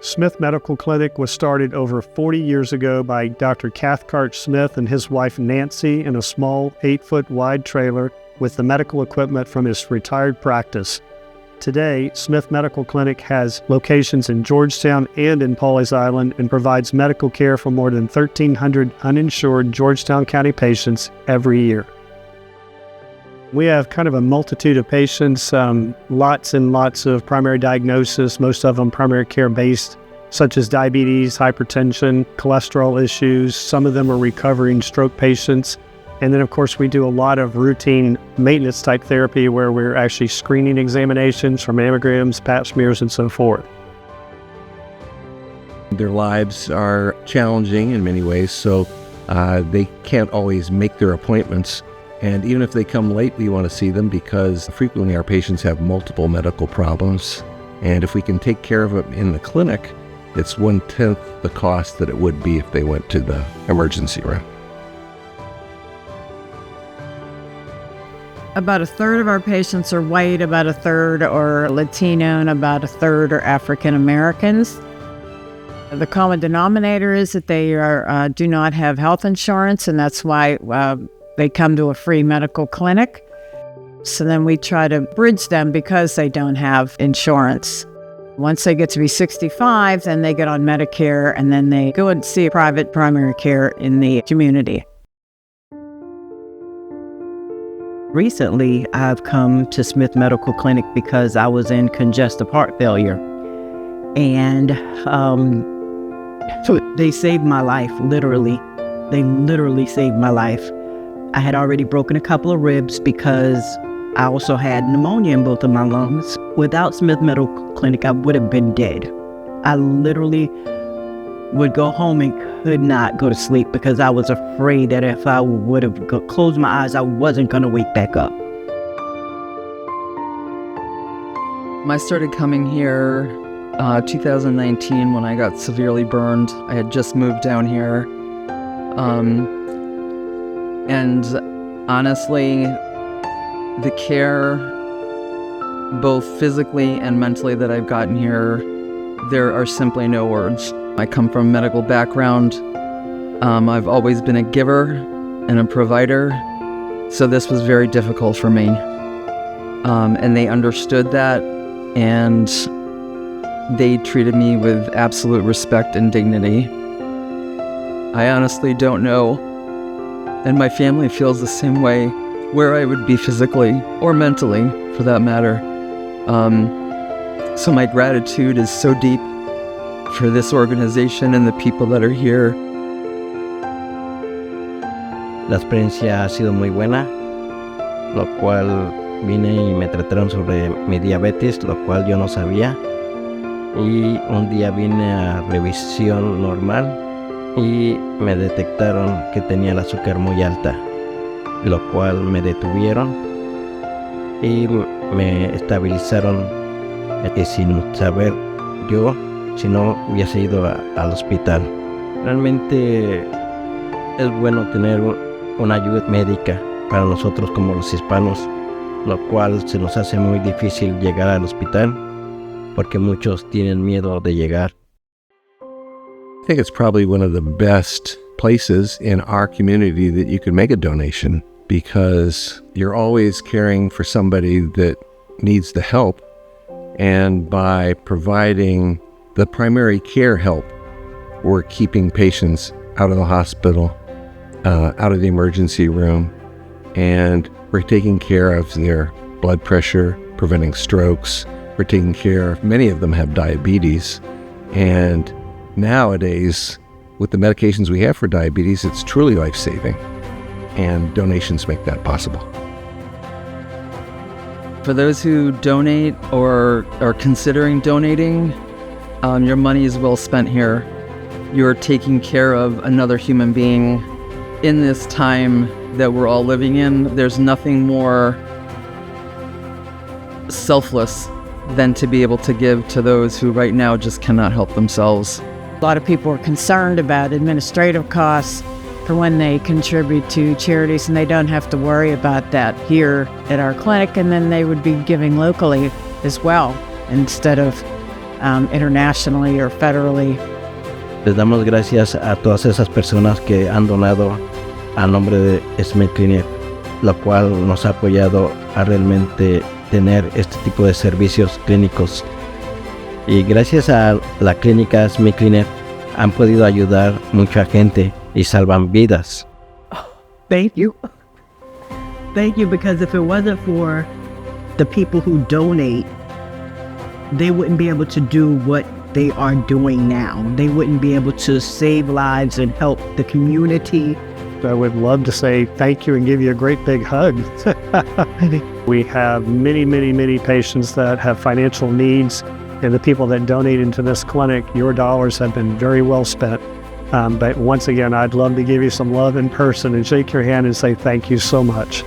Smith Medical Clinic was started over 40 years ago by Dr. Cathcart Smith and his wife Nancy in a small 8-foot wide trailer with the medical equipment from his retired practice. Today, Smith Medical Clinic has locations in Georgetown and in Pawleys Island and provides medical care for more than 1,300 uninsured Georgetown County patients every year. We have kind of a multitude of patients, lots and lots of primary diagnosis, most of them primary care based, such as diabetes, hypertension, cholesterol issues. Some of them are recovering stroke patients. And then, of course, we do a lot of routine maintenance type therapy where we're actually screening examinations for mammograms, pap smears, and so forth. Their lives are challenging in many ways, so they can't always make their appointments. And even if they come late, we want to see them because frequently our patients have multiple medical problems. And if we can take care of them in the clinic, it's 1/10 the cost that it would be if they went to the emergency room. About a third of our patients are white, about a third are Latino, and about a third are African Americans. The common denominator is that they do not have health insurance, and that's why they come to a free medical clinic. So then we try to bridge them because they don't have insurance. Once they get to be 65, then they get on Medicare, and then they go and see private primary care in the community. Recently, I've come to Smith Medical Clinic because I was in congestive heart failure. And they saved my life, literally. They literally saved my life. I had already broken a couple of ribs because I also had pneumonia in both of my lungs. Without Smith Medical Clinic, I would have been dead. I literally would go home and could not go to sleep because I was afraid that if I would have closed my eyes, I wasn't going to wake back up. I started coming here 2019 when I got severely burned. I had just moved down here. And honestly, the care, both physically and mentally, that I've gotten here, there are simply no words. I come from a medical background. I've always been a giver and a provider, so this was very difficult for me. And they understood that, and they treated me with absolute respect and dignity. I honestly don't know, and my family feels the same way, where I would be physically or mentally, for that matter. So my gratitude is so deep for this organization and the people that are here. La experiencia ha sido muy buena, lo cual vine y me trataron sobre mi diabetes, lo cual yo no sabía. Y un día vine a revisión normal y me detectaron que tenía el azúcar muy alta, lo cual me detuvieron y me estabilizaron sin saber yo si no hubiese ido al hospital. Realmente es bueno tener una ayuda médica para nosotros como los hispanos, lo cual se nos hace muy difícil llegar al hospital porque muchos tienen miedo de llegar. I think it's probably one of the best places in our community that you can make a donation, because you're always caring for somebody that needs the help, and by providing the primary care help, we're keeping patients out of the hospital, out of the emergency room, and we're taking care of their blood pressure, preventing strokes. We're taking care of, many of them have diabetes, and nowadays, with the medications we have for diabetes, it's truly life-saving, and donations make that possible. For those who donate or are considering donating, your money is well spent here. You're taking care of another human being in this time that we're all living in. There's nothing more selfless than to be able to give to those who right now just cannot help themselves. A lot of people are concerned about administrative costs, for when they contribute to charities, and they don't have to worry about that here at our clinic, and then they would be giving locally as well instead of internationally or federally. Les damos gracias a todas esas personas que han donado a nombre de Smith Clinic, lo cual nos ha apoyado a realmente tener este tipo de servicios clínicos. Y gracias a la clínica Smith Clinic han podido ayudar mucha gente y salvan vidas. Thank you. Thank you, because if it wasn't for the people who donate, they wouldn't be able to do what they are doing now. They wouldn't be able to save lives and help the community. I would love to say thank you and give you a great big hug. We have many patients that have financial needs, and the people that donate into this clinic, your dollars have been very well spent. But once again, I'd love to give you some love in person and shake your hand and say thank you so much.